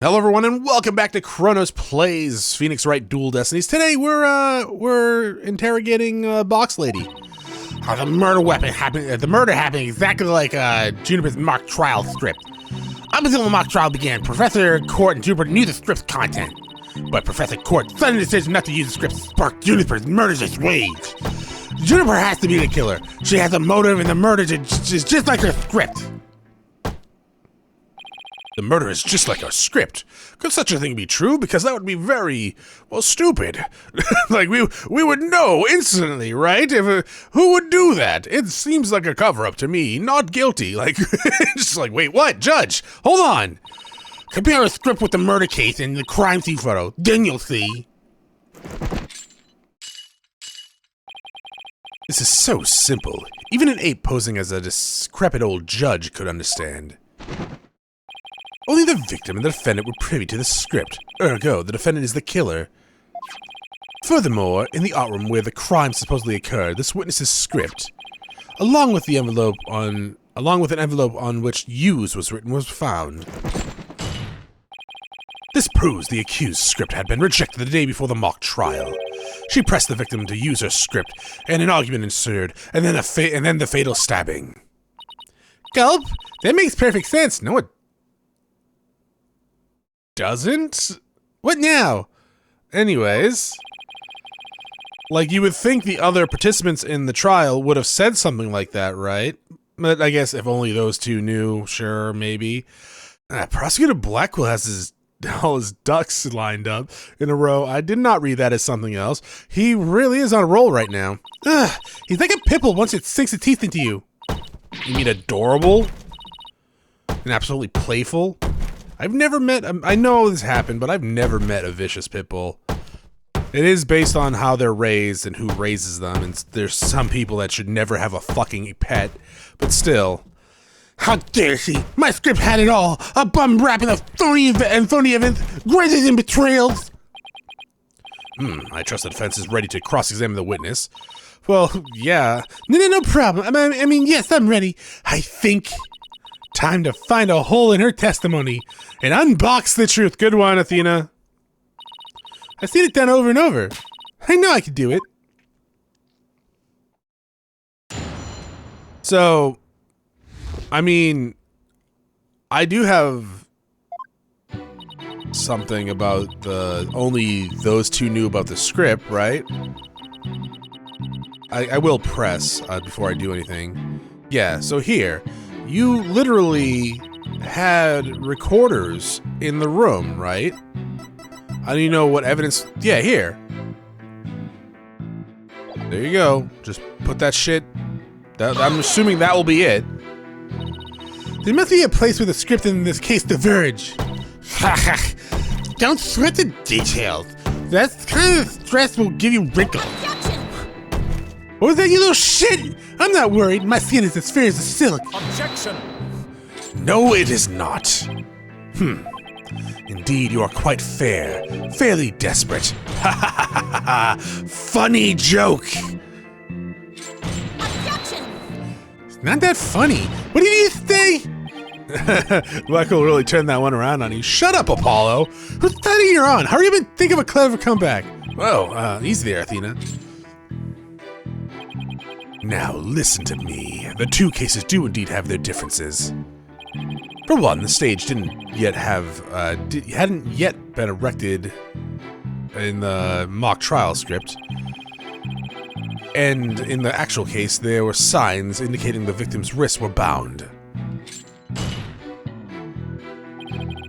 Hello everyone and welcome back to Chronos Plays Phoenix Wright Dual Destinies. Today we're interrogating Box Lady. The murder happened exactly like Juniper's mock trial script. Up until the mock trial began, Professor Court and Juniper knew the script's content. But Professor Court's sudden decision not to use the script sparked Juniper's murderous rage. Juniper has to be the killer. She has a motive and the murder is just like her script. The murder is just like a script. Could such a thing be true? Because that would be very, well, stupid. Like, we would know instantly, right? Who would do that? It seems like a cover-up to me. Not guilty. Like, just like, wait, what? Judge, hold on. Compare a script with the murder case and the crime scene photo. Then you'll see. This is so simple. Even an ape posing as a decrepit old judge could understand. Only the victim and the defendant were privy to the script. Ergo, the defendant is the killer. Furthermore, in the art room where the crime supposedly occurred, this witness's script, along with an envelope on which "use" was written, was found. This proves the accused's script had been rejected the day before the mock trial. She pressed the victim to use her script, and an argument ensued, and then the fatal stabbing. Gulp? That makes perfect sense. No, it doesn't? What now? Anyways, like, you would think the other participants in the trial would have said something like that, right? But I guess if only those two knew, sure, maybe. Prosecutor Blackwell has all his ducks lined up in a row. I did not read that as something else. He really is on a roll right now. He's like a pimple once it sinks its teeth into you. You mean adorable? And absolutely playful? I've never met, I know this happened, but I've never met a vicious pit bull. It is based on how they're raised and who raises them, and there's some people that should never have a fucking pet, but still. How dare she? My script had it all! A bum rap and a phony event, greater than betrayals! I trust the defense is ready to cross-examine the witness. Well, yeah. No problem. I mean, yes, I'm ready. I think. Time to find a hole in her testimony and unbox the truth. Good one, Athena. I've seen it done over and over. I know I could do it. So, I mean, I do have something about only those two knew about the script, right? I will press before I do anything. Yeah, so here. You literally had recorders in the room, right? I don't even know what evidence. Yeah, here. There you go. Just put that shit. I'm assuming that will be it. There must be a place where the script in this case diverge. Don't sweat the details. That kind of stress will give you wrinkles. What was that, you little shit? I'm not worried. My skin is as fair as a silk. Objection! No, it is not. Indeed, you are quite fair. Fairly desperate. Ha ha ha ha! Funny joke! Objection! It's not that funny. What did you say? Blackwell really turned that one around on you. Shut up, Apollo! Whose side are you on? Hurry up and think of a clever comeback. Whoa, easy there, Athena. Now listen to me. The two cases do indeed have their differences. For one, the stage hadn't yet been erected in the mock trial script, and in the actual case, there were signs indicating the victim's wrists were bound.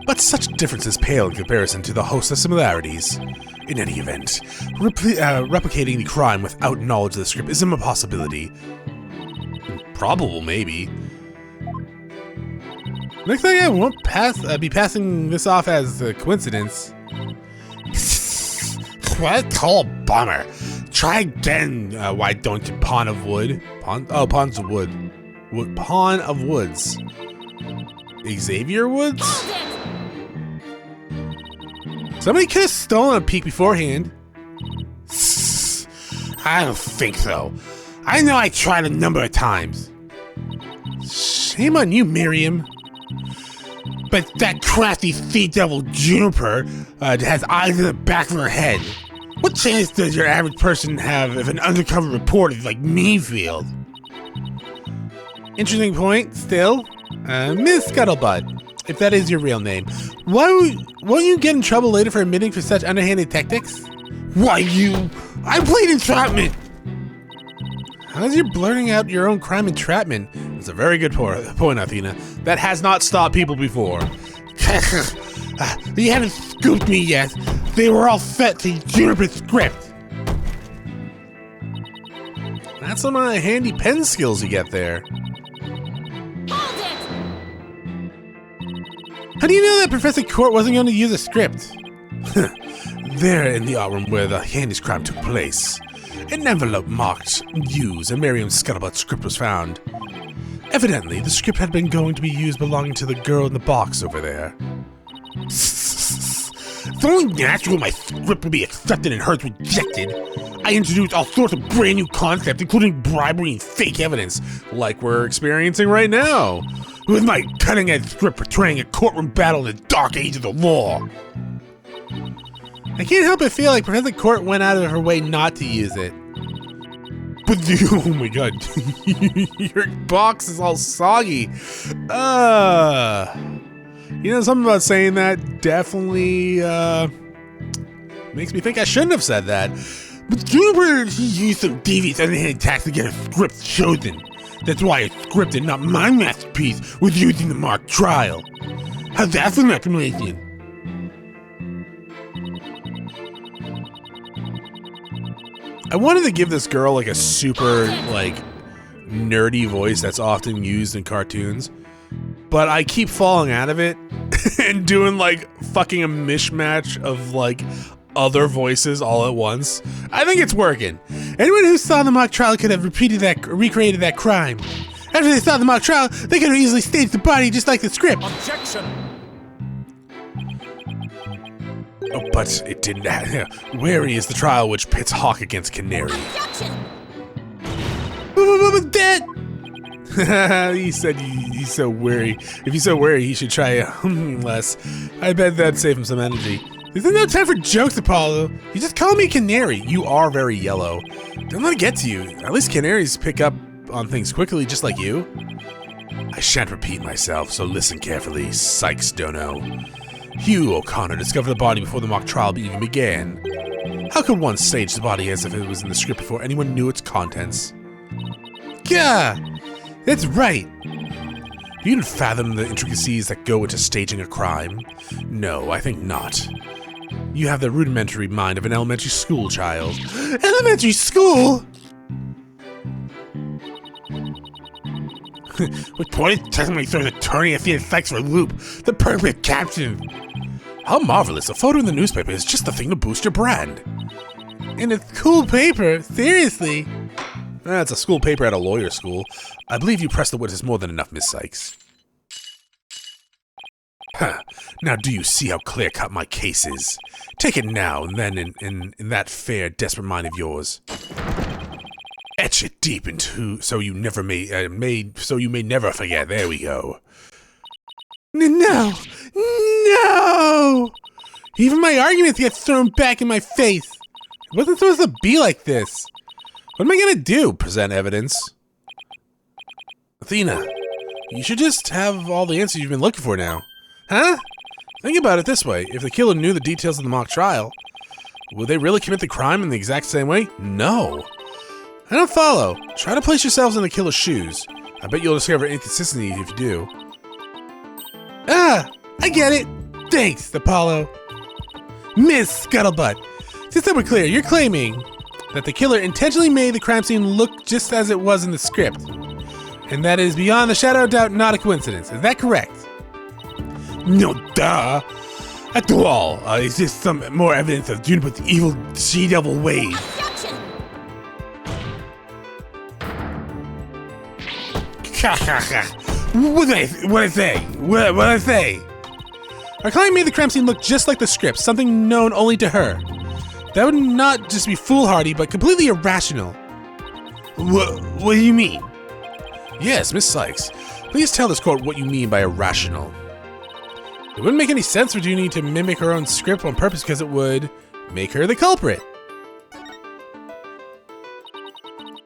But such differences pale in comparison to the host of similarities. In any event, replicating the crime without knowledge of the script is an impossibility. Probable, maybe. Looks like I won't be passing this off as a coincidence. What a tall bummer. Try again, why don't you, Pawn of Wood? Pawns of Wood. Pawn of Woods. Xavier Woods? Somebody could have stolen a peek beforehand. I don't think so. I know I tried a number of times. Shame on you, Miriam. but that crafty sea devil Juniper has eyes in the back of her head. What chance does your average person have if an undercover reporter like me failed? Interesting point, still. Miss Scuttlebutt, if that is your real name, won't you get in trouble later for admitting for such underhanded tactics? Why, I played entrapment! How's your blurting out your own crime entrapment? That's a very good point, Athena. That has not stopped people before. You haven't scooped me yet. They were all set to Juniper's script. That's some handy pen skills you get there. Hold it! How do you know that Professor Court wasn't going to use a script? There in the art room where the Handy's crime took place, an envelope marked "Use" and Miriam Scuttlebutt's script was found. Evidently, the script had been going to be used belonging to the girl in the box over there. It's only natural my script would be accepted and hers rejected. I introduced all sorts of brand new concepts, including bribery and fake evidence, like we're experiencing right now, with my cutting-edge script portraying a courtroom battle in the dark age of the law. I can't help but feel like Professor Court went out of her way not to use it. But oh my god, your box is all soggy. You know, something about saying that definitely makes me think I shouldn't have said that. But Juniper, he used some devious underhanded tactics to get a script chosen. That's why a script and not my masterpiece was used in the mock trial. How's that for an explanation? I wanted to give this girl like a super like nerdy voice that's often used in cartoons, but I keep falling out of it and doing like fucking a mishmash of like other voices all at once. I think it's working. Anyone who saw the mock trial could have recreated that crime. After they saw the mock trial, they could have easily staged the body just like the script. Objection! Oh, but it didn't happen. Wary is the trial which pits Hawk against Canary. Objection! What was that? He said he's so wary. If he's so wary, he should try less. I bet that'd save him some energy. There's no time for jokes, Apollo. You just call me Canary. You are very yellow. Don't let it get to you. At least canaries pick up on things quickly, just like you. I shan't repeat myself, so listen carefully, Sykes Dono. Hugh O'Connor discovered the body before the mock trial even began. How could one stage the body as if it was in the script before anyone knew its contents? Yeah, that's right. You didn't fathom the intricacies that go into staging a crime? No, I think not. You have the rudimentary mind of an elementary school child. Elementary school? With pointed testimony throws attorney Athena Cykes for a loop. The perfect caption. How marvelous. A photo in the newspaper is just the thing to boost your brand. And it's cool paper, seriously. That's a school paper at a lawyer school. I believe you pressed the witness more than enough, Miss Sykes. Huh. Now do you see how clear-cut my case is? Take it now, and then in that fair, desperate mind of yours. Etch it deep into so you may never forget. There we go. No! Even my arguments get thrown back in my face. It wasn't supposed to be like this. What am I gonna do? Present evidence? Athena, you should just have all the answers you've been looking for now. Huh? Think about it this way. If the killer knew the details of the mock trial, would they really commit the crime in the exact same way? No. I don't follow. Try to place yourselves in the killer's shoes. I bet you'll discover inconsistency if you do. Ah, I get it. Thanks, Apollo. Miss Scuttlebutt, just so we're clear, you're claiming that the killer intentionally made the crime scene look just as it was in the script. And that is beyond the shadow of doubt not a coincidence. Is that correct? No, duh. After all, it's just some more evidence of Juniper's evil she-devil ways. Objection! What did I say? Our client made the crime scene look just like the script, something known only to her. That would not just be foolhardy, but completely irrational. What do you mean? Yes, Miss Sykes. Please tell this court what you mean by irrational. It wouldn't make any sense for Junie to mimic her own script on purpose because it would make her the culprit.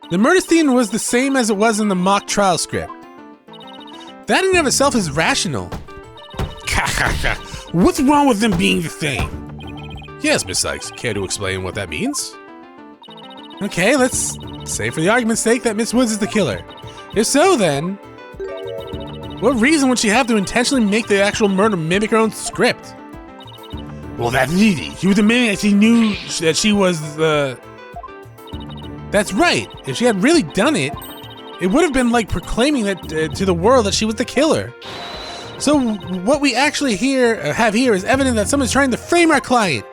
The murder scene was the same as it was in the mock trial script. That in and of itself is rational. What's wrong with them being the same? Yes, Miss Cykes, care to explain what that means? Okay, let's say for the argument's sake that Miss Woods is the killer. If so, then, what reason would she have to intentionally make the actual murder mimic her own script? Well, that's easy. She was admitting that she knew that she was the... That's right. If she had really done it, it would have been like proclaiming that to the world that she was the killer. So what we actually have here is evidence that someone's trying to frame our client.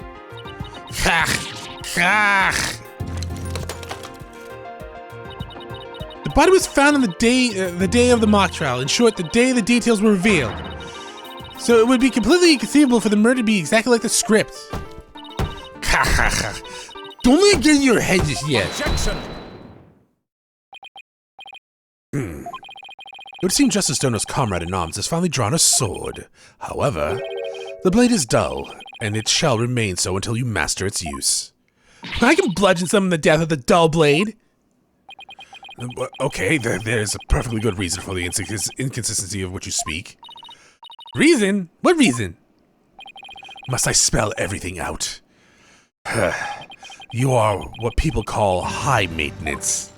The body was found on the day of the mock trial. In short, the day the details were revealed. So it would be completely inconceivable for the murder to be exactly like the script. Don't let it get in your head just yet. Objection! It would seem Justice Stoner's comrade-in-arms has finally drawn a sword. However, the blade is dull, and it shall remain so until you master its use. I can bludgeon someone to death with a dull blade. Okay, there's a perfectly good reason for the inconsistency of what you speak. Reason? What reason? Must I spell everything out? You are what people call high maintenance.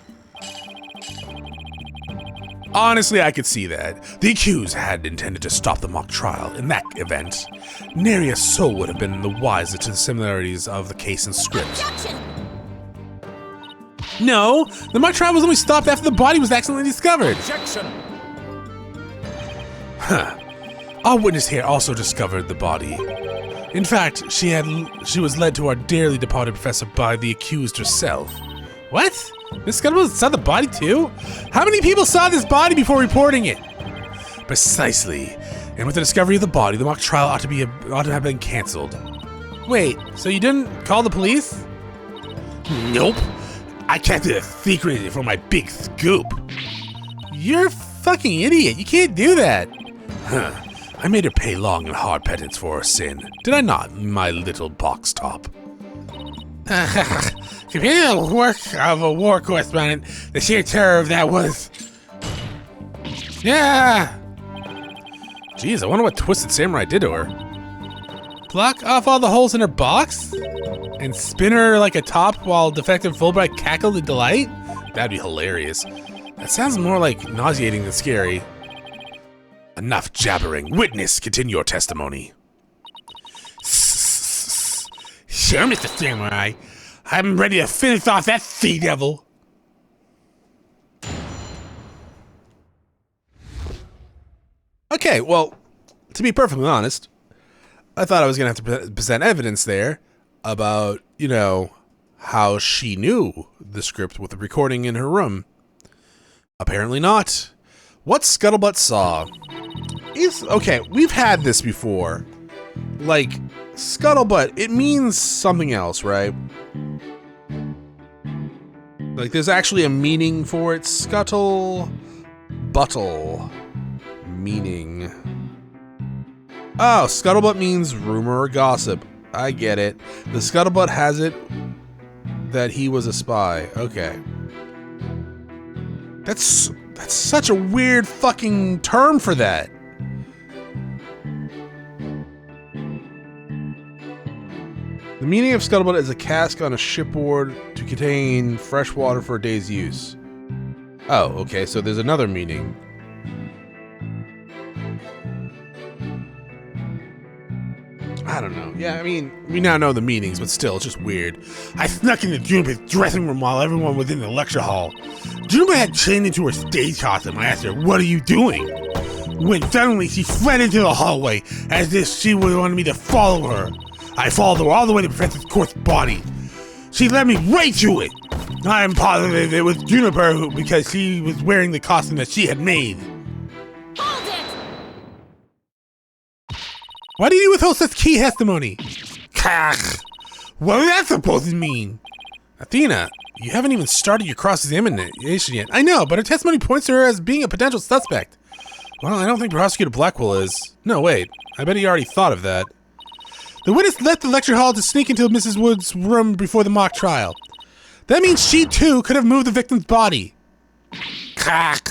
Honestly, I could see that. The accused had intended to stop the mock trial. In that event, nary a soul would have been the wiser to the similarities of the case and script. Objection! No, the mock trial was only stopped after the body was accidentally discovered. Objection! Our witness here also discovered the body. In fact, she was led to our dearly departed professor by the accused herself. What? Miss Scuttlebot saw the body too? How many people saw this body before reporting it? Precisely. And with the discovery of the body, the mock trial ought to have been cancelled. Wait, so you didn't call the police? Nope. I kept it a secret for my big scoop. You're a fucking idiot. You can't do that. I made her pay long and hard penance for her sin. Did I not, my little box top? Compared to the work of a war correspondent, the sheer terror of that was... Yeah! Jeez, I wonder what Twisted Samurai did to her. Block off all the holes in her box? And spin her like a top while Defective Fulbright cackled in delight? That'd be hilarious. That sounds more like nauseating than scary. Enough jabbering. Witness, continue your testimony. Sure, Mr. Samurai. I'm ready to finish off that sea-devil. Okay, well, to be perfectly honest, I thought I was going to have to present evidence there about, you know, how she knew the script with the recording in her room. Apparently not. What Scuttlebutt saw is... Okay, we've had this before. Like, Scuttlebutt, it means something else, right? Like, there's actually a meaning for it. Scuttle... Buttle. Meaning. Oh, Scuttlebutt means rumor or gossip. I get it. The Scuttlebutt has it that he was a spy. Okay. That's such a weird fucking term for that. The meaning of Scuttlebutt is a cask on a shipboard to contain fresh water for a day's use. Oh, okay, so there's another meaning. I don't know. Yeah, I mean, we now know the meanings, but still, it's just weird. I snuck into Juniper's dressing room while everyone was in the lecture hall. Juniper had changed into her stage costume. I asked her, "What are you doing?" When suddenly she fled into the hallway as if she would want me to follow her. I followed her all the way to Professor Court's body. She led me right to it. I'm positive it was Juniper because she was wearing the costume that she had made. Hold it! Why did you withhold such key testimony? Kach! What was that supposed to mean? Athena, you haven't even started your cross-examination yet. I know, but her testimony points to her as being a potential suspect. Well, I don't think Prosecutor Blackwell is. No, wait. I bet he already thought of that. The witness left the lecture hall to sneak into Mrs. Wood's room before the mock trial. That means she, too, could have moved the victim's body. Cack.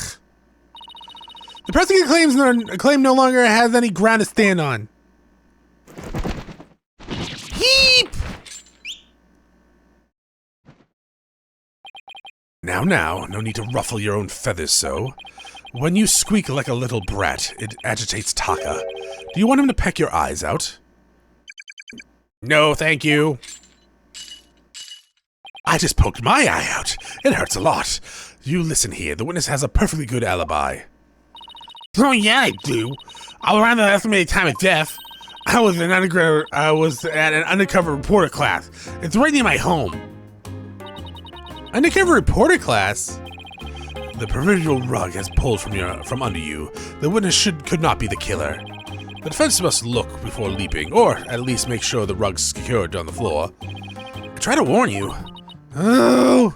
The prosecutor claim no longer has any ground to stand on. Heap! Now, no need to ruffle your own feathers so. When you squeak like a little brat, it agitates Taka. Do you want him to peck your eyes out? No, thank you. I just poked my eye out. It hurts a lot. You listen here, the witness has a perfectly good alibi. Oh yeah, I do. All around the estimated time of death, I was at an undercover reporter class. It's right near my home. Undercover reporter class? The proverbial rug has pulled from under you. The witness could not be the killer. The defense must look before leaping, or at least make sure the rug's secured on the floor. I try to warn you. Oh!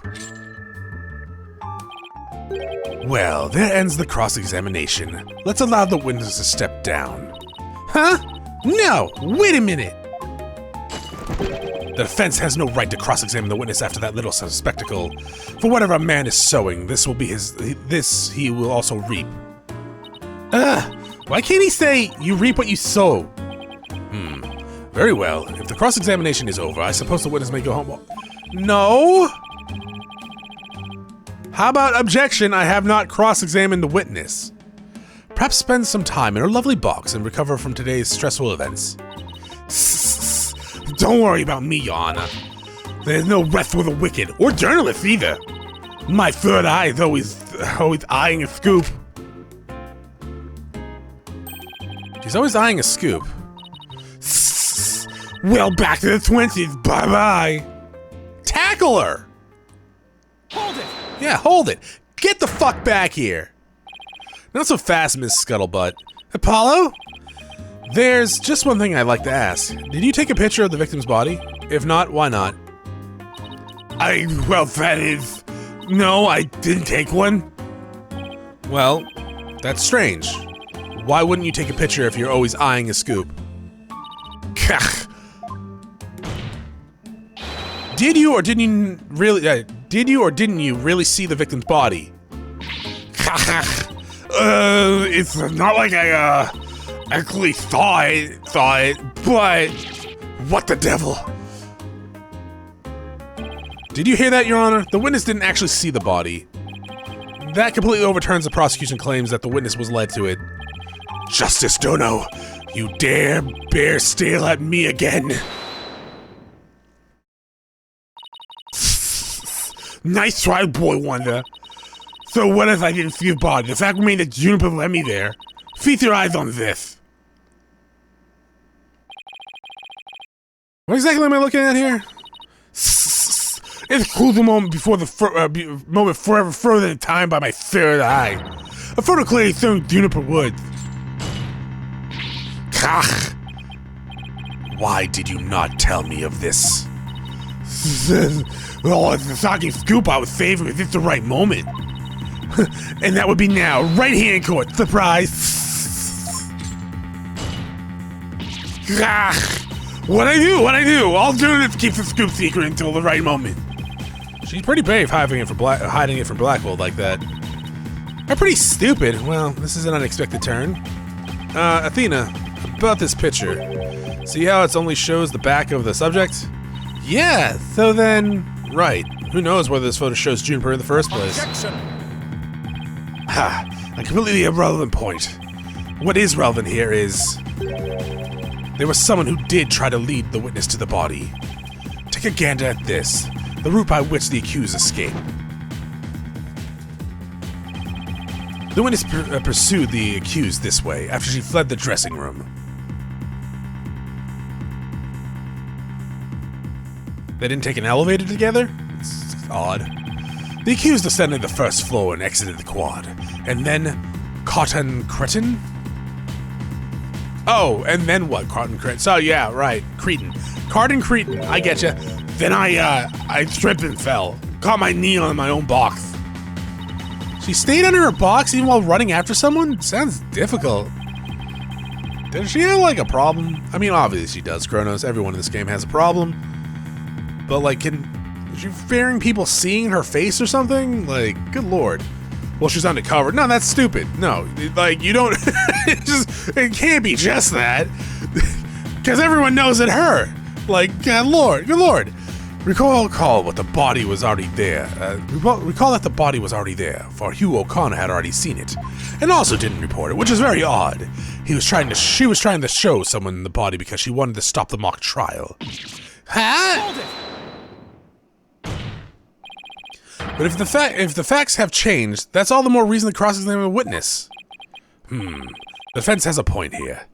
Well, there ends the cross-examination. Let's allow the witness to step down. Huh? No! Wait a minute! The defense has no right to cross-examine the witness after that little spectacle. For whatever a man is sowing, this he will also reap. Why can't he say, you reap what you sow? Very well. If the cross-examination is over, I suppose the witness may go home. No? How about objection, I have not cross-examined the witness? Perhaps spend some time in her lovely box and recover from today's stressful events. Don't worry about me, Your Honor. There's no rest for the wicked, or journalists either. My third eye is always eyeing a scoop. She's always eyeing a scoop. Well, back to the 20s. Bye-bye. Tackle her! Hold it! Yeah, hold it. Get the fuck back here. Not so fast, Miss Scuttlebutt. Apollo? There's just one thing I'd like to ask. Did you take a picture of the victim's body? If not, why not? Well, that is... No, I didn't take one. Well, that's strange. Why wouldn't you take a picture if you're always eyeing a scoop? Did you or didn't you really see the victim's body? It's not like I, actually saw it, but what the devil? Did you hear that, Your Honor? The witness didn't actually see the body. That completely overturns the prosecution claims that the witness was led to it. Justice Dono, you dare bear stare at me again. Nice try, Boy Wonder. So what if I didn't see the body? The fact remains that Juniper led me there. Feast your eyes on this. What exactly am I looking at here? It's cool the moment before the moment forever frozen in time by my third eye. A photo clearly showing Juniper Woods. Kach! Why did you not tell me of this? Oh, it's a shocking scoop I was saving at just the right moment. And that would be now, right here in court. Surprise! What I do? All journalists keep the scoop secret until the right moment. She's pretty brave hiding it from Blackwell like that. They're pretty stupid. Well, this is an unexpected turn. Athena, about this picture. See how it only shows the back of the subject? Yeah, so then... Right. Who knows whether this photo shows Juniper in the first place. Objection! Ha! A completely irrelevant point. What is relevant here is... there was someone who did try to lead the witness to the body. Take a gander at this. The route by which the accused escaped. The witness pursued the accused this way after she fled the dressing room. They didn't take an elevator together? It's odd. The accused ascended the first floor and exited the quad. And then... Cotton Cretin? Oh, and then what? Cotton Cretin. So yeah, right. Cretin. Cotton Cretin. I get you. Then I tripped and fell. Caught my knee on my own box. She stayed under her box even while running after someone? Sounds difficult. Does she have, like, a problem? I mean, obviously she does, Chronos. Everyone in this game has a problem. But, like, is she fearing people seeing her face or something? Like, good lord. Well, she's undercover. No, that's stupid. No, like, you don't... it can't be just that. Because everyone knows it's her. Like, good lord. Recall that the body was already there. Recall that the body was already there, for Hugh O'Connor had already seen it, and also didn't report it, which is very odd. She was trying to show someone the body because she wanted to stop the mock trial. Huh? But if the facts have changed, that's all the more reason to cross-examine a witness. The defense has a point here.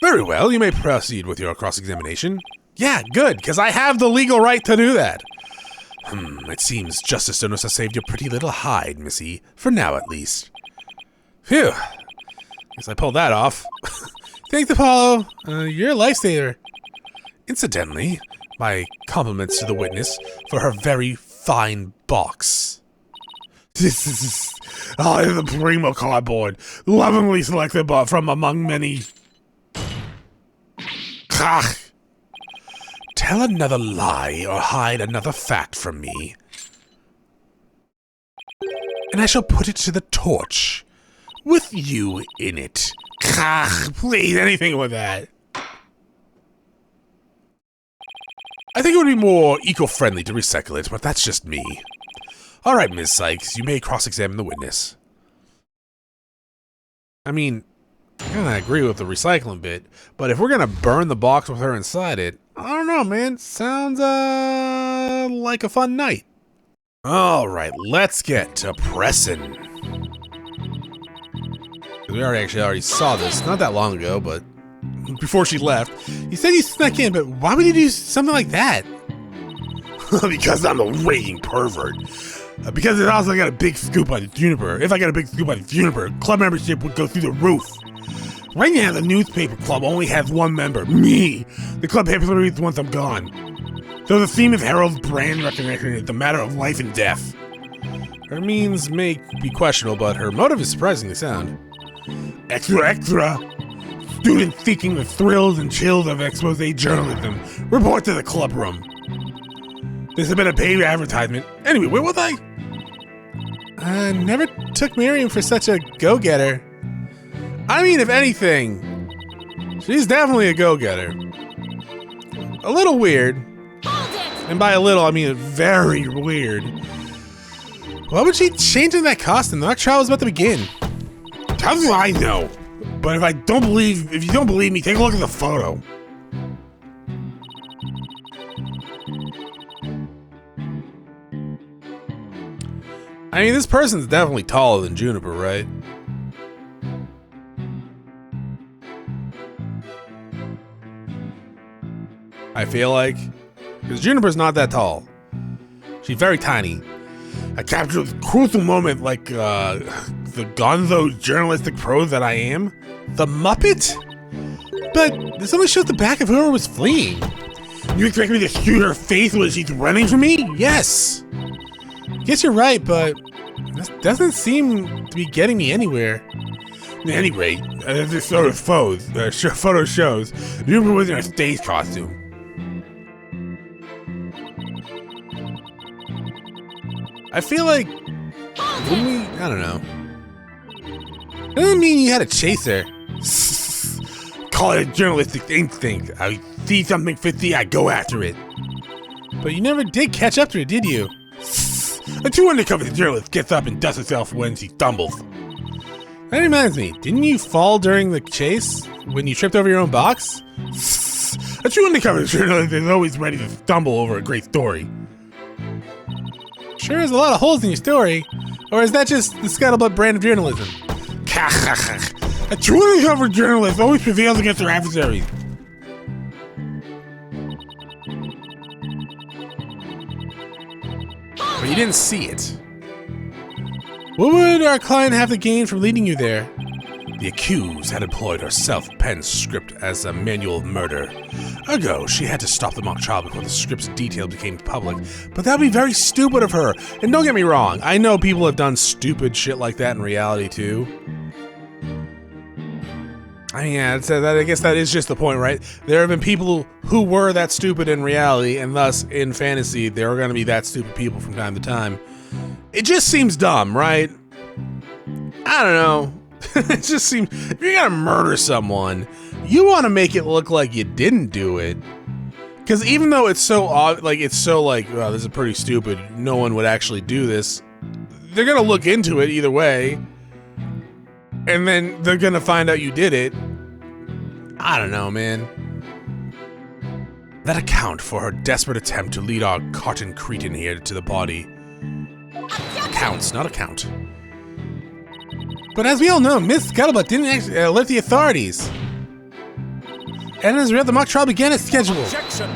Very well, you may proceed with your cross-examination. Yeah, good, because I have the legal right to do that. It seems Justice Chronos has saved your pretty little hide, Missy. For now, at least. Phew. Guess I pulled that off. Thanks, Apollo. You're a lifesaver. Incidentally, my compliments to the witness for her very fine box. This is the primo cardboard, lovingly selected from among many. Ugh. Tell another lie or hide another fact from me, and I shall put it to the torch, with you in it. Ugh, please, anything with that. I think it would be more eco-friendly to recycle it, but that's just me. Alright, Ms. Cykes, you may cross-examine the witness. I mean, I kinda agree with the recycling bit, but if we're gonna burn the box with her inside it, I don't know, man. Sounds, like a fun night. Alright, let's get to pressing. We already saw this not that long ago, but before she left. You said you snuck in, but why would you do something like that? Because I'm a raging pervert. Because it also got a big scoop on Juniper. If I got a big scoop on Juniper, club membership would go through the roof. Right now, the newspaper club only has one member, me. The club paper reads once I'm gone. So the theme of Harold's brand recognition is a matter of life and death. Her means may be questionable, but her motive is surprisingly sound. Extra, extra. Students seeking the thrills and chills of expose journalism. Report to the club room. This has been a paid advertisement. Anyway, where was I? Never took Miriam for such a go-getter. I mean, if anything, she's definitely a go-getter. A little weird. And by a little, I mean very weird. Why would she change into that costume? The trial was about to begin. How do I know? But if you don't believe me, take a look at the photo. I mean, this person's definitely taller than Juniper, right? I feel like. Because Juniper's not that tall. She's very tiny. I captured a crucial moment like the gonzo journalistic prose that I am. The Muppet? But this only shows the back of whoever was fleeing. You expect me to shoot her face when she's running from me? Yes. Guess you're right, but this doesn't seem to be getting me anywhere. At any rate, as this sort of photo shows, Juniper was in a stage costume. I feel like, I don't know. It doesn't mean you had to chase her. Call it a journalistic instinct. I see something fishy, I go after it. But you never did catch up to her, did you? A too undercover journalist gets up and dusts herself when she stumbles. That reminds me, didn't you fall during the chase when you tripped over your own box? A true undercover journalist is always ready to stumble over a great story. Sure is a lot of holes in your story, or is that just the scuttlebutt brand of journalism? A true undercover journalist always prevails against their adversaries. But you didn't see it. What would our client have to gain from leading you there? The accused had employed her self-penned script as a manual of murder. Ergo, she had to stop the mock trial before the script's detail became public. But that would be very stupid of her. And don't get me wrong, I know people have done stupid shit like that in reality too. I mean, yeah, I guess that is just the point, right? There have been people who were that stupid in reality, and thus, in fantasy, there are going to be that stupid people from time to time. It just seems dumb, right? I don't know. It just seems, if you're gonna murder someone, you want to make it look like you didn't do it. Because even though it's so odd, like, wow, this is pretty stupid, no one would actually do this, they're gonna look into it either way. And then they're gonna find out you did it. I don't know, man. That account for her desperate attempt to lead our cotton cretin here to the body. Counts, not account. But as we all know, Miss Scuttlebutt didn't actually alert the authorities. And as the mock trial began its schedule. Objection.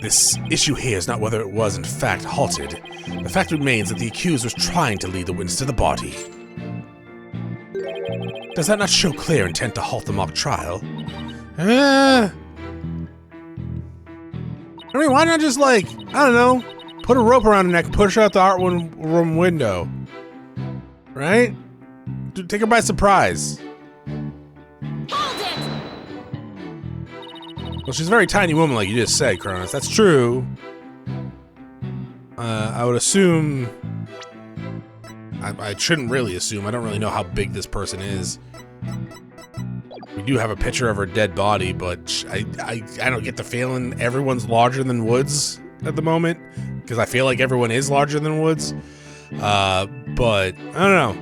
This issue here is not whether it was in fact halted. The fact remains that the accused was trying to lead the witness to the body. Does that not show clear intent to halt the mock trial? I mean, why not just, like, I don't know, put a rope around her neck, push her out the art room window? Right? Take her by surprise. Hold it. Well, she's a very tiny woman, like you just said, Chronos. That's true. I would assume... I shouldn't really assume. I don't really know how big this person is. We do have a picture of her dead body, but I don't get the feeling everyone's larger than Woods at the moment, because I feel like everyone is larger than Woods. But I don't know.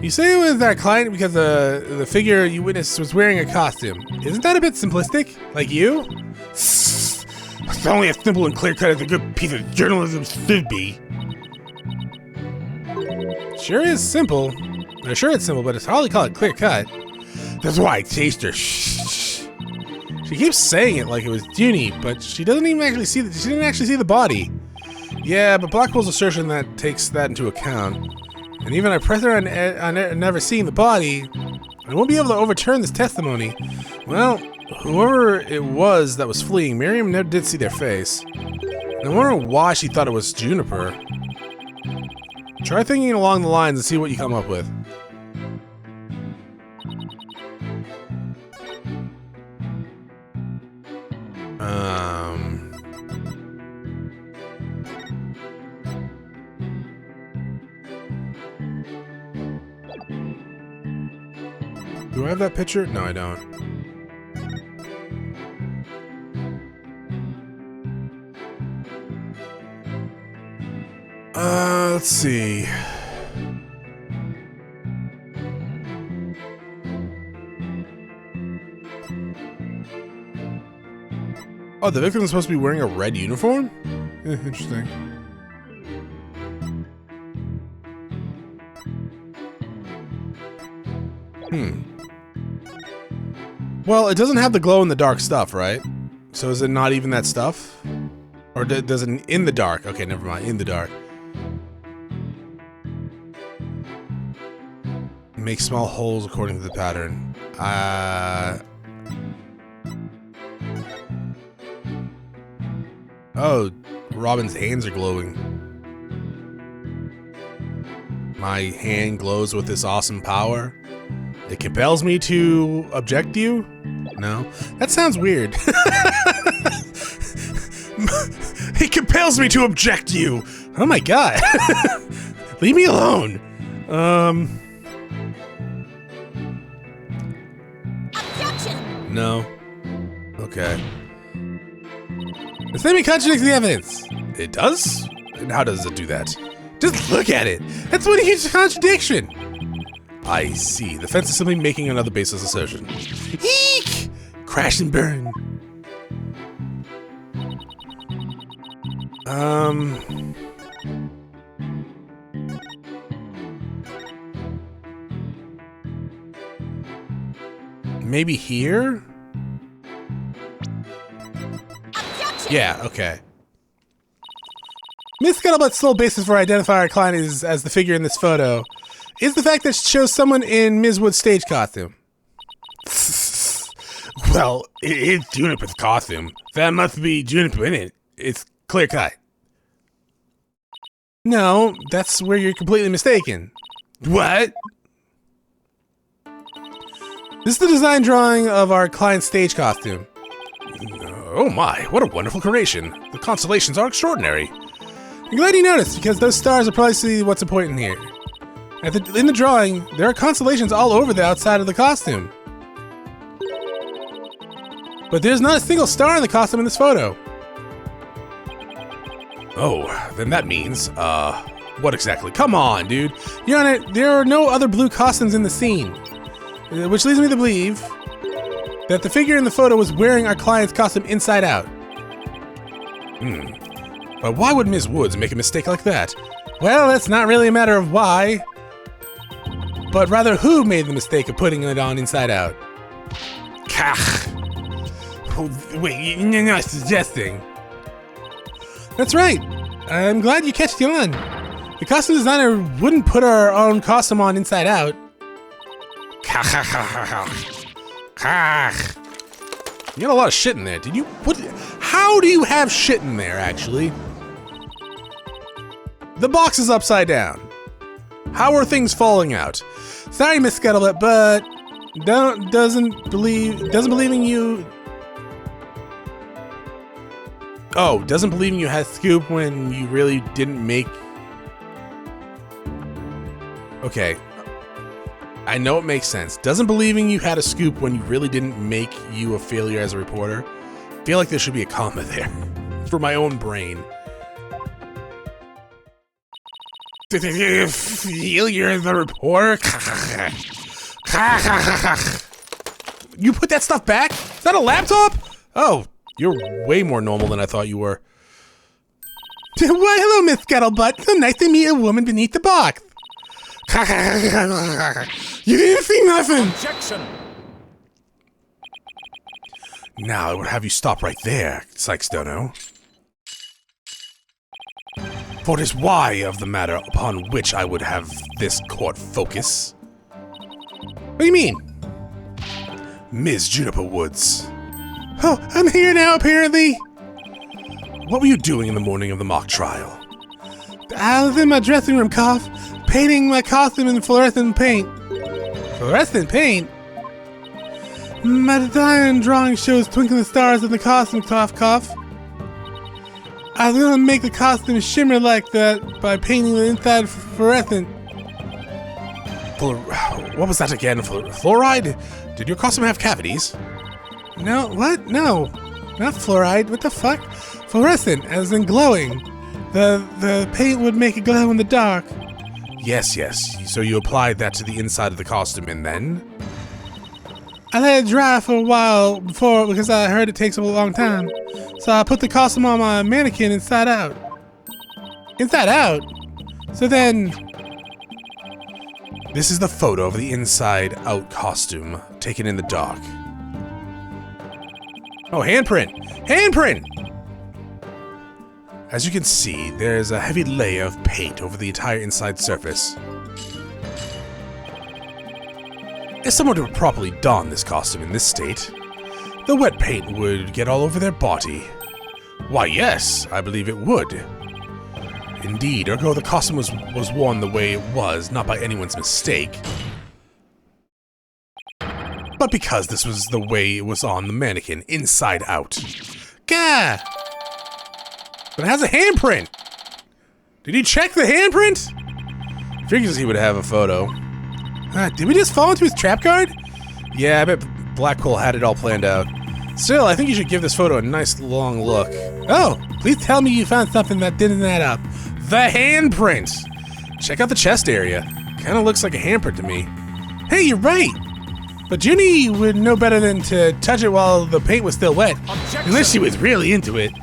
You say it was that client because the figure you witnessed was wearing a costume. Isn't that a bit simplistic? Like you? It's only as simple and clear cut as a good piece of journalism should be. Sure is simple. Sure it's simple, but it's hardly call it clear cut. That's why I chased her. She keeps saying it like it was Junie, but she doesn't even actually see she didn't actually see the body. Yeah, but Blackpool's assertion that takes that into account. And even I press her on never seeing the body, I won't be able to overturn this testimony. Well, whoever it was that was fleeing, Miriam never did see their face. And I wonder why she thought it was Juniper. Try thinking along the lines and see what you come up with. Do I have that picture? No, I don't. Let's see. Oh, the victim is supposed to be wearing a red uniform? Interesting. Well, it doesn't have the glow-in-the-dark stuff, right? So is it not even that stuff? Or does it in the dark? Okay, never mind. In the dark. Make small holes according to the pattern. Oh, Robin's hands are glowing. My hand glows with this awesome power. It compels me to object to you? No? That sounds weird. It compels me to object to you! Oh my god. Leave me alone. Objection. No. Okay. The statement contradicts the evidence. It does? And how does it do that? Just look at it. That's one huge contradiction. I see. The fence is simply making another baseless assertion. Eek! Crash and burn. Maybe here? Objection. Yeah, okay. Miss Scuttlebutt's sole basis for identifying our client is as the figure in this photo. is the fact that it shows someone in Ms. Wood's stage costume. Well, it's Juniper's costume. That must be Juniper in it. It's clear cut. No, that's where you're completely mistaken. What? This is the design drawing of our client's stage costume. Oh my, what a wonderful creation. The constellations are extraordinary. I'm glad you noticed, because those stars are probably what's important here. In the drawing, there are constellations all over the outside of the costume. But there's not a single star in the costume in this photo. Oh, then that means, what exactly? Come on, dude. Your Honor, there are no other blue costumes in the scene. Which leads me to believe that the figure in the photo was wearing our client's costume inside out. But why would Ms. Woods make a mistake like that? Well, that's not really a matter of why, but rather who made the mistake of putting it on inside out. Kach. Wait, you're not suggesting. That's right. I'm glad you catched on. The costume designer wouldn't put our own costume on inside out. You got a lot of shit in there. Did you put? How do you have shit in there, actually? The box is upside down. How are things falling out? Sorry, Miss Scuttlebutt, but doesn't believing you. Oh, doesn't believing you had scoop when you really didn't make. Okay. I know it makes sense. Doesn't believing you had a scoop when you really didn't make you a failure as a reporter. I feel like there should be a comma there. For my own brain. Failure as a reporter? You put that stuff back? Is that a laptop? Oh, you're way more normal than I thought you were. Why, hello, Miss Scuttlebutt. So nice to meet a woman beneath the box. You didn't see nothing! Objection! Now I would have you stop right there, Cykes Dono. For it is why of the matter upon which I would have this court focus. What do you mean? Ms. Juniper Woods. Oh, I'm here now, apparently. What were you doing in the morning of the mock trial? I was in my dressing room, cough, painting my costume in fluorescent paint. Fluorescent paint? My design drawing shows twinkling stars in the costume, cough, cough. I was gonna make the costume shimmer like that by painting the inside fluorescent. What was that again? Fluoride? Did your costume have cavities? No, what? No. Not fluoride. What the fuck? Fluorescent, as in glowing. The paint would make it glow in the dark. Yes. So you applied that to the inside of the costume and then? I let it dry for a while before because I heard it takes a long time. So I put the costume on my mannequin inside out. Inside out? So then... This is the photo of the inside out costume taken in the dark. Oh, handprint! Handprint! As you can see, there is a heavy layer of paint over the entire inside surface. If someone were to properly don this costume in this state, the wet paint would get all over their body. Why, yes, I believe it would. Indeed, ergo the costume was worn the way it was, not by anyone's mistake, but because this was the way it was on the mannequin, inside out. Gah! But it has a handprint! Did you check the handprint? Figures he would have a photo. Did we just fall into his trap card? Yeah, I bet Black Hole had it all planned out. Still, I think you should give this photo a nice long look. Oh, please tell me you found something that didn't add up. The handprint! Check out the chest area. Kinda looks like a handprint to me. Hey, you're right! But Junie would know better than to touch it while the paint was still wet. Objection. Unless she was really into it.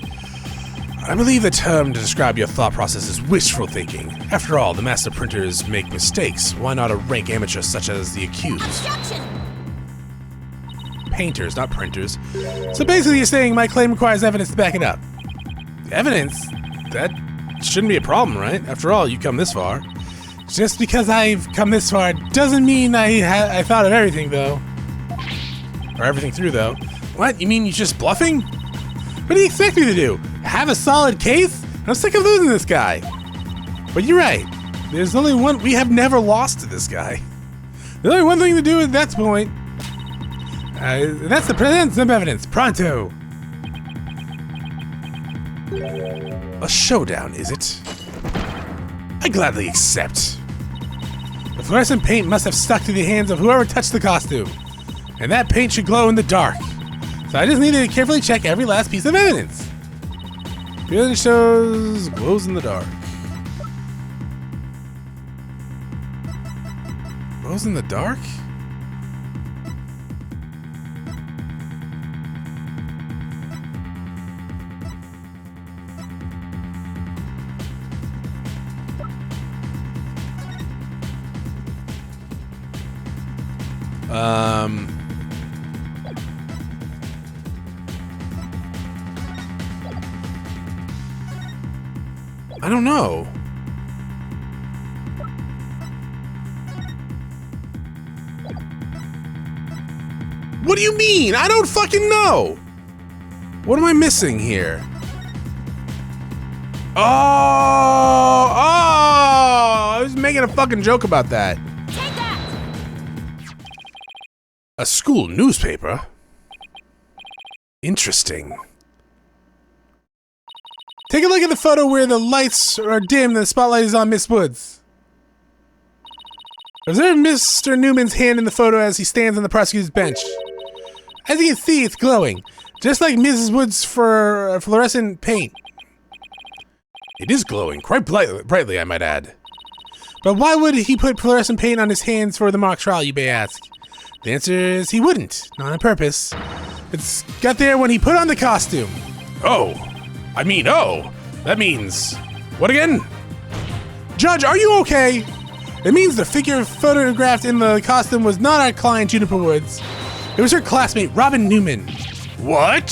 I believe the term to describe your thought process is wishful thinking. After all, the master printers make mistakes. Why not a rank amateur such as the accused? Objection! Painters, not printers. So basically you're saying my claim requires evidence to back it up. Evidence? That shouldn't be a problem, right? After all, you come this far. Just because I've come this far doesn't mean I thought of everything, though. Or everything through, though. What? You mean you're just bluffing? What do you expect me to do? Have a solid case? I'm sick of losing this guy. But you're right. There's only one. We have never lost to this guy. There's only one thing to do at that point. That's to present some evidence. Pronto. A showdown, is it? I gladly accept. The fluorescent paint must have stuck to the hands of whoever touched the costume. And that paint should glow in the dark. So I just need to carefully check every last piece of evidence. The evidence shows glows in the dark. Glows in the dark? I don't know. What do you mean? I don't fucking know. What am I missing here? Oh, I was making a fucking joke about that. Take that! A school newspaper? Interesting. Take a look at the photo where the lights are dim and the spotlight is on Miss Woods. Observe Mr. Newman's hand in the photo as he stands on the prosecutor's bench. As you can see, it's glowing, just like Mrs. Woods' for fluorescent paint. It is glowing, quite brightly, I might add. But why would he put fluorescent paint on his hands for the mock trial, you may ask? The answer is he wouldn't, not on purpose. It's got there when he put on the costume. Oh, that means... What again? Judge, are you okay? It means the figure photographed in the costume was not our client, Juniper Woods. It was her classmate, Robin Newman. What?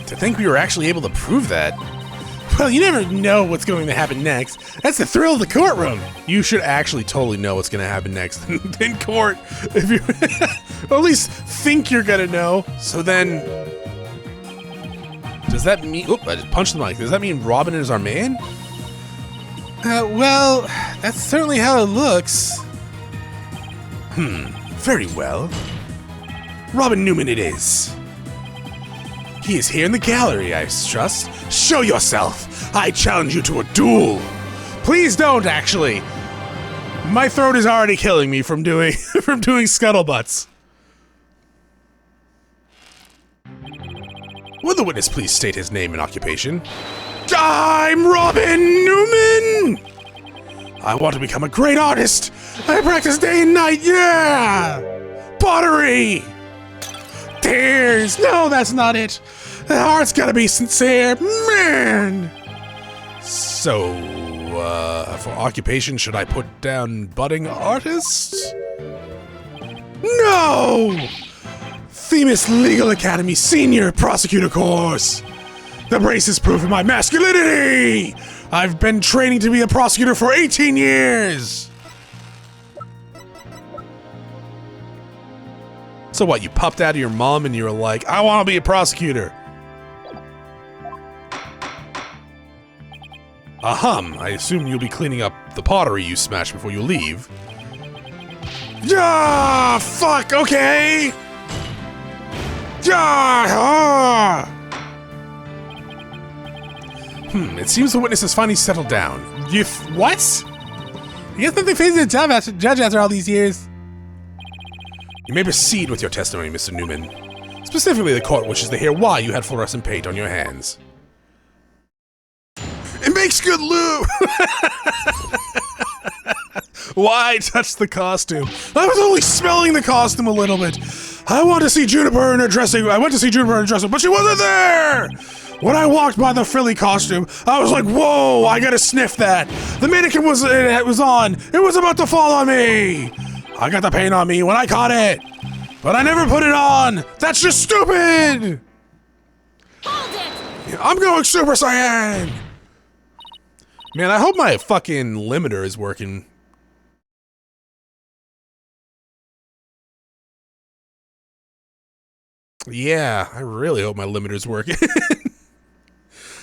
To think we were actually able to prove that. Well, you never know what's going to happen next. That's the thrill of the courtroom. You should actually totally know what's going to happen next in court. If you or at least think you're going to know. So then, does that mean... Oop, I just punched the mic. Does that mean Robin is our man? Well, that's certainly how it looks. Very well. Robin Newman it is. He is here in the gallery, I trust. Show yourself! I challenge you to a duel! Please don't, actually! My throat is already killing me from doing scuttlebutts. Will the witness please state his name and occupation? I'm Robin Newman! I want to become a great artist! I practice day and night, yeah! Pottery! Tears! No, that's not it! The heart's gotta be sincere, man! So, for occupation, should I put down budding artist? No! Phoenix Legal Academy Senior Prosecutor Course! The brace is proof of my masculinity! I've been training to be a prosecutor for 18 years! So what, you popped out of your mom and you were like, I want to be a prosecutor. I assume you'll be cleaning up the pottery you smashed before you leave. Ah, fuck, okay! It seems the witness has finally settled down. What? You guess nothing phases the judge after all these years? You may proceed with your testimony, Mr. Newman. Specifically, the court wishes to hear why you had fluorescent paint on your hands. It makes good lube! Why touch the costume? I was only smelling the costume a little bit. I want to see Juniper in her dressing. I went to see Juniper in her dressing, but she wasn't there! When I walked by the frilly costume, I was like, whoa, I gotta sniff that. The mannequin was on. It was about to fall on me. I got the paint on me when I caught it, but I never put it on. That's just stupid. Hold it! I'm going Super Saiyan! Man, I hope my fucking limiter is working. Yeah, I really hope my limiter's working.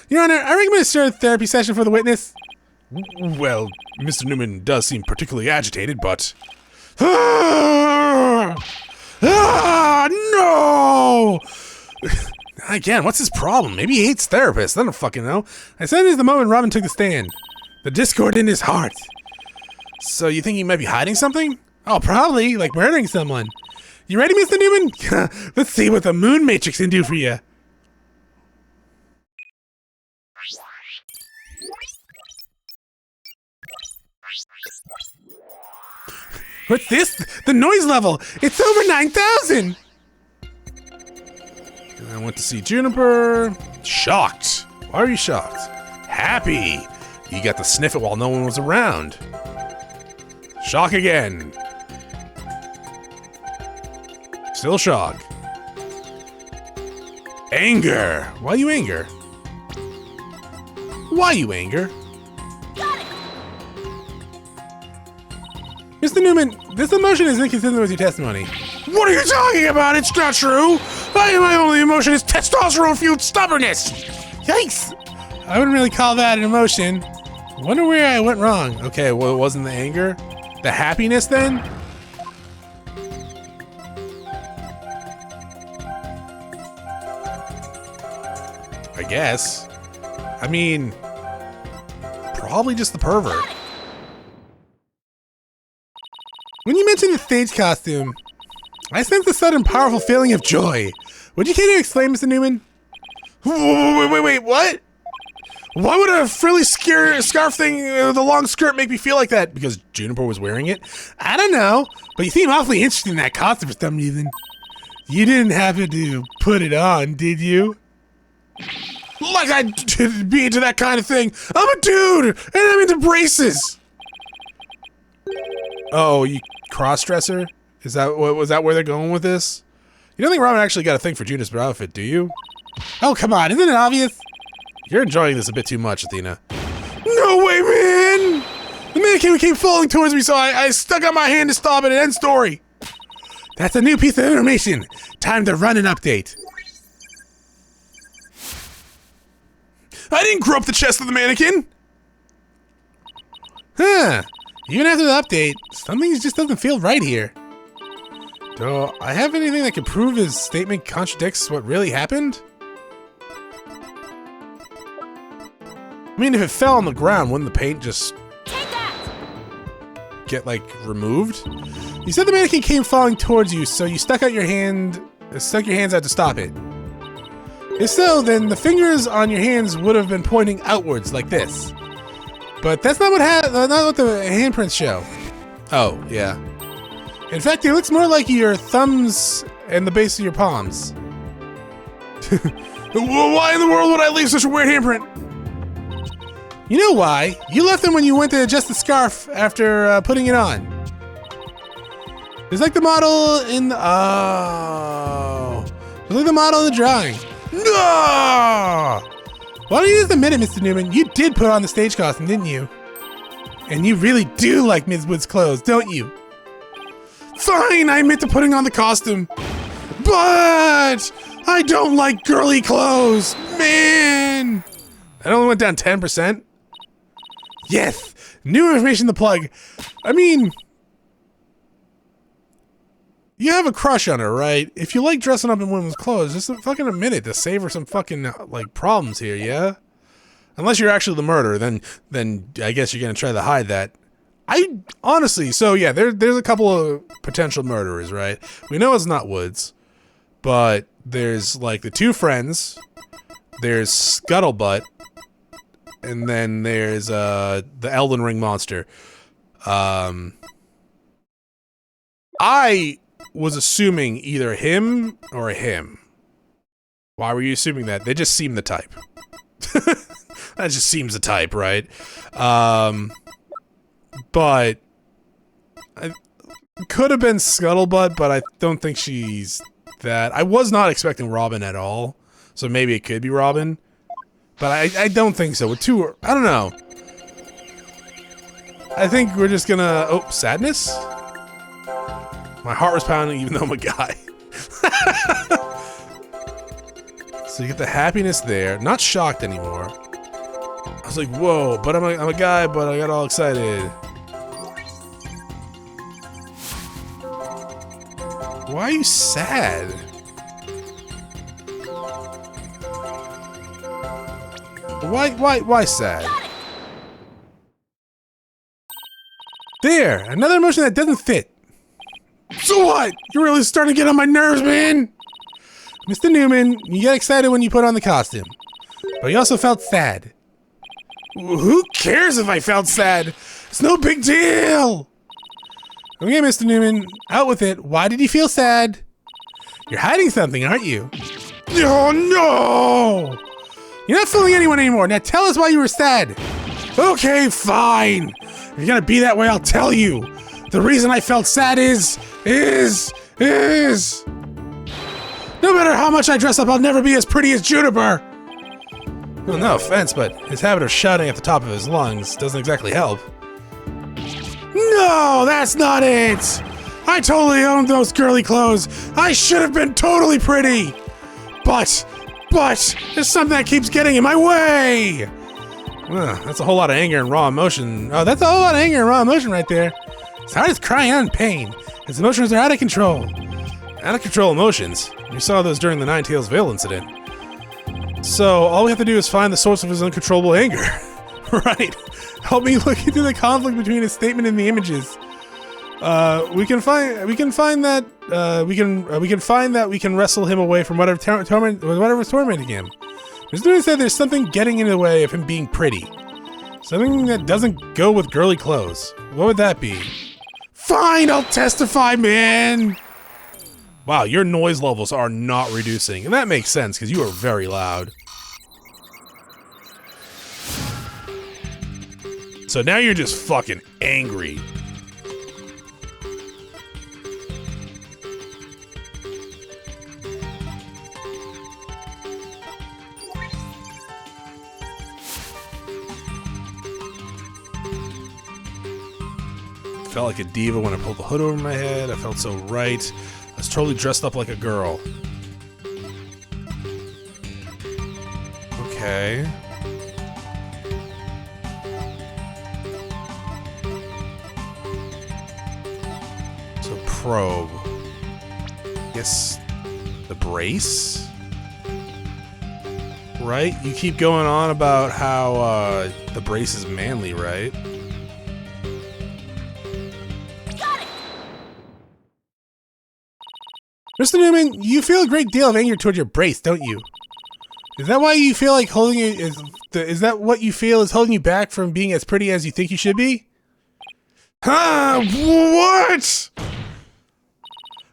Your Honor, I recommend a start therapy session for the witness. Well, Mr. Newman does seem particularly agitated, but... No! Again, what's his problem? Maybe he hates therapists. I don't fucking know. I said it is the moment Robin took the stand. The discord in his heart. So you think he might be hiding something? Oh, probably, like murdering someone. You ready, Mr. Newman? Let's see what the moon matrix can do for you. What's this? The noise level! It's over 9,000! I went to see Juniper. Shocked. Why are you shocked? Happy. You got to sniff it while no one was around. Shock again. Still shock. Anger. Why you anger? Why you anger? Mr. Newman, this emotion is inconsistent with your testimony. What are you talking about? It's not true! My only emotion is testosterone-fueled stubbornness! Yikes! I wouldn't really call that an emotion. Wonder where I went wrong. Okay, well, it wasn't the anger? The happiness, then? I guess. I mean, probably just the pervert. When you mentioned the stage costume, I sensed a sudden powerful feeling of joy. Would you care to explain, Mr. Newman? Wait, what? Why would a frilly scarf thing with a long skirt make me feel like that? Because Juniper was wearing it? I don't know, but you seem awfully interested in that costume for some reason. You didn't happen to put it on, did you? Like I'd be into that kind of thing. I'm a dude, and I'm into braces. Oh, you cross-dresser? Is that was that where they're going with this? You don't think Robin actually got a thing for Juniper's outfit, do you? Oh, come on, isn't it obvious? You're enjoying this a bit too much, Athena. No way, man! The mannequin came falling towards me, so I stuck out my hand to stop it, and end story. That's a new piece of information. Time to run an update. I didn't grow up the chest of the mannequin! Huh. Even after the update, something just doesn't feel right here. Do I have anything that could prove his statement contradicts what really happened? I mean, if it fell on the ground, wouldn't the paint just get, like, removed? You said the mannequin came falling towards you, so you stuck your hands out to stop it. If so, then the fingers on your hands would have been pointing outwards like this. But that's not what the handprints show. Oh, yeah. In fact, it looks more like your thumbs and the base of your palms. Why in the world would I leave such a weird handprint? You know why? You left them when you went to adjust the scarf after putting it on. It's like the model in the... Oh. It's like the model in the drawing. No! Why don't you just admit it, Mr. Newman? You did put on the stage costume, didn't you? And you really do like Ms. Wood's clothes, don't you? Fine, I admit to putting on the costume. But I don't like girly clothes, man! That only went down 10%? Yes, new information to plug. I mean... You have a crush on her, right? If you like dressing up in women's clothes, just fucking admit it to save her some fucking, like, problems here, yeah? Unless you're actually the murderer, then I guess you're gonna try to hide that. Honestly, so yeah, there's a couple of potential murderers, right? We know it's not Woods, but there's, like, the two friends, there's Scuttlebutt, and then there's, the Elden Ring monster. I was assuming either him or him. Why were you assuming that? They just seem the type. That just seems the type, right? But I could have been Scuttlebutt, but I don't think she's that. I was not expecting Robin at all, so maybe it could be Robin. But I don't think so. We're too... I don't know. I think we're just gonna... Oh, sadness? My heart was pounding even though I'm a guy. So you get the happiness there. Not shocked anymore. I was like, whoa, but I'm a guy, but I got all excited. Why are you sad? Why sad? There, another emotion that doesn't fit. So what? You're really starting to get on my nerves, man. Mr. Newman, you get excited when you put on the costume, but you also felt sad. Who cares if I felt sad? It's no big deal. Okay, Mr. Newman, out with it. Why did you feel sad? You're hiding something, aren't you? Oh no! You're not fooling anyone anymore. Now tell us why you were sad. Okay, fine. If you're gonna be that way, I'll tell you. The reason I felt sad is... No matter how much I dress up, I'll never be as pretty as Juniper. Well, no offense, but his habit of shouting at the top of his lungs doesn't exactly help. No, that's not it. I totally owned those girly clothes. I should have been totally pretty. But, there's something that keeps getting in my way. That's a whole lot of anger and raw emotion. Oh, that's a whole lot of anger and raw emotion right there. His heart is crying out in pain. His emotions are out of control. Out of control emotions. We saw those during the Ninetales Veil incident. So, all we have to do is find the source of his uncontrollable anger. Right. Help me look into the conflict between his statement and the images. We can find that we can wrestle him away from whatever's tormenting him. Mr. Newman said there's something getting in the way of him being pretty. Something that doesn't go with girly clothes. What would that be? Fine, I'll testify, man. Wow, your noise levels are not reducing, and that makes sense because you are very loud. So now you're just fucking angry. Felt like a diva when I pulled the hood over my head. I felt so right. I was totally dressed up like a girl. Okay. So probe. Guess the brace? Right? You keep going on about how the brace is manly, right? Mr. Newman, you feel a great deal of anger toward your brace, don't you? Is that why you feel like holding it is that what you feel is holding you back from being as pretty as you think you should be? Huh? What?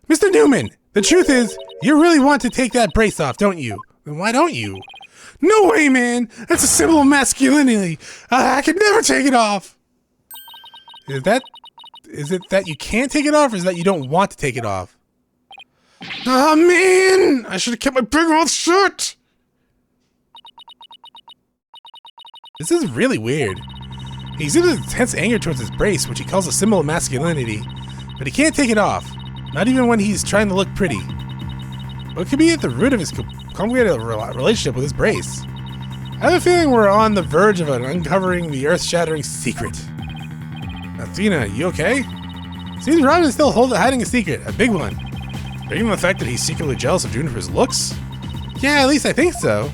Mr. Newman, the truth is, you really want to take that brace off, don't you? Then why don't you? No way, man! That's a symbol of masculinity! I could never take it off! Is it that you can't take it off, or is it that you don't want to take it off? Oh man! I should have kept my big mouth shut! This is really weird. He exhibits intense anger towards his brace, which he calls a symbol of masculinity, but he can't take it off, not even when he's trying to look pretty. What could be at the root of his complicated relationship with his brace? I have a feeling we're on the verge of uncovering the earth-shattering secret. Athena, you okay? Seems Robin is still hiding a secret, a big one. Or even the fact that he's secretly jealous of Juniper's looks? Yeah, at least I think so.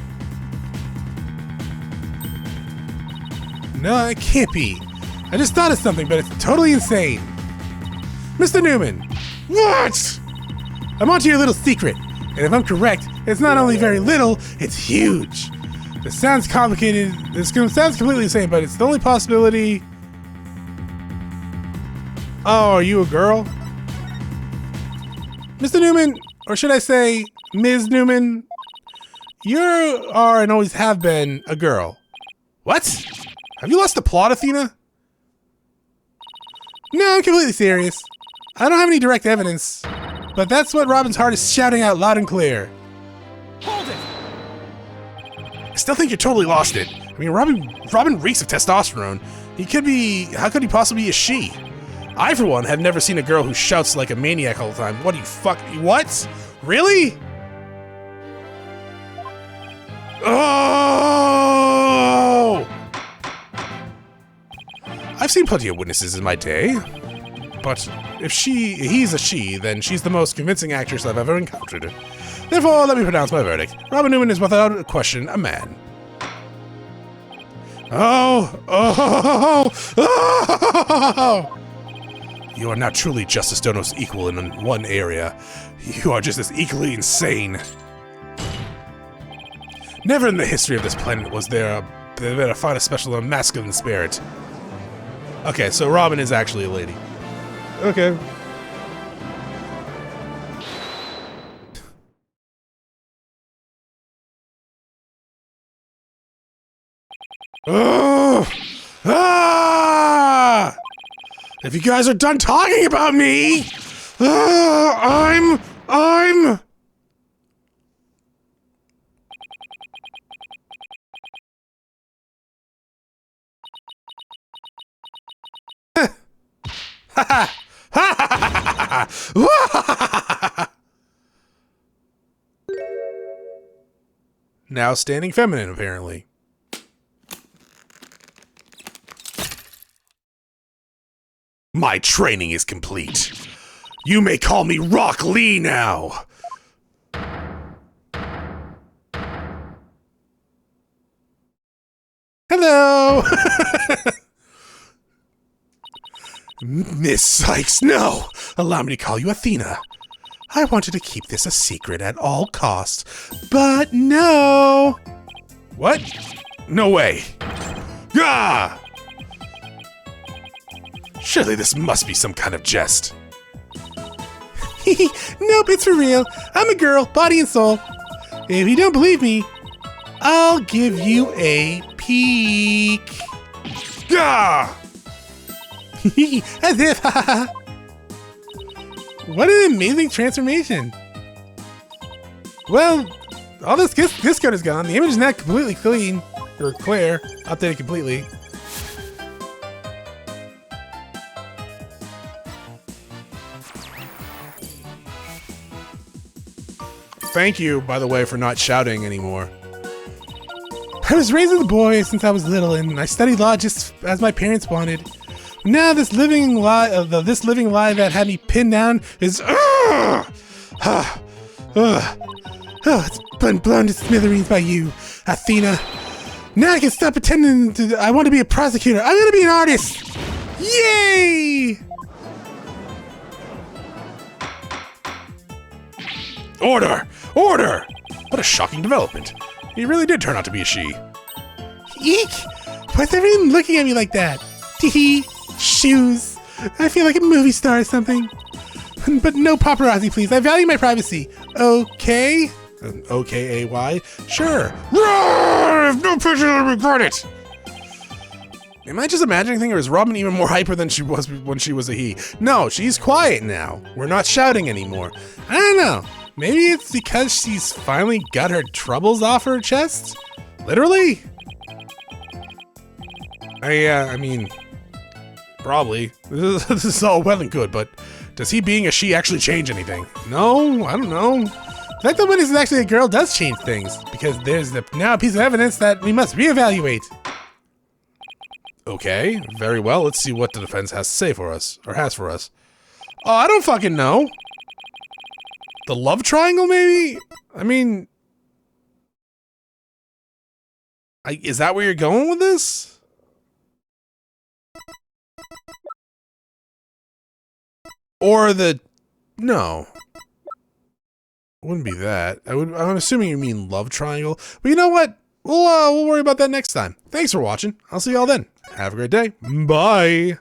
No, it can't be. I just thought of something, but it's totally insane. Mr. Newman! What? I'm onto your little secret, and if I'm correct, it's not only very little, it's huge. This sounds complicated, sounds completely insane, but it's the only possibility... Oh, are you a girl? Mr. Newman, or should I say, Ms. Newman, you are and always have been a girl. What? Have you lost the plot, Athena? No, I'm completely serious. I don't have any direct evidence, but that's what Robin's heart is shouting out loud and clear. Hold it! still think you're totally lost it. I mean, Robin reeks of testosterone. How could he possibly be a she? I, for one, have never seen a girl who shouts like a maniac all the time. What what? Really? Oh! I've seen plenty of witnesses in my day, but if he's a she, then she's the most convincing actress I've ever encountered. Therefore, let me pronounce my verdict. Robin Newman is without question a man. Oh! You are not truly Justice Dono's equal in one area. You are just as equally insane. Never in the history of this planet was there a find a special masculine spirit. Okay, so Robin is actually a lady. Okay. Oh! Ah! If you guys are done talking about me, I'm now standing feminine, apparently. My training is complete. You may call me Rock Lee now. Hello. Miss Cykes, no! Allow me to call you Athena. I wanted to keep this a secret at all costs, but no! What? No way. Ah! Surely this must be some kind of jest. Nope, it's for real. I'm a girl, body and soul. If you don't believe me, I'll give you a peek. Ah! As if, what an amazing transformation. Well, all this code is gone. The image is now completely clean, or clear, updated completely. Thank you, by the way, for not shouting anymore. I was raised as a boy since I was little, and I studied law just as my parents wanted. Now this living lie that had me pinned down is it's been blown to smithereens by you, Athena. Now I can stop pretending I want to be a prosecutor. I'm gonna be an artist. Yay! Order! Order! What a shocking development. He really did turn out to be a she. Eek! Why's everyone looking at me like that? Tee-hee! Shoes! I feel like a movie star or something. But no paparazzi, please. I value my privacy. Okay? O-K-A-Y? Sure. Roar! If no picture, I'll regret it! Am I just imagining things, or is Robin even more hyper than she was when she was a he? No, she's quiet now. We're not shouting anymore. I don't know. Maybe it's because she's finally got her troubles off her chest? Literally? I mean, probably. This is all well and good, but does he being a she actually change anything? No, I don't know. The fact that when he's actually a girl does change things, because there's now a piece of evidence that we must reevaluate. Okay, very well. Let's see what the defense has to say for us, or has for us. Oh, I don't fucking know. The love triangle, maybe? I mean, is that where you're going with this? Or no. It wouldn't be that. I'm assuming you mean love triangle. But you know what? We'll worry about that next time. Thanks for watching. I'll see y'all then. Have a great day. Bye.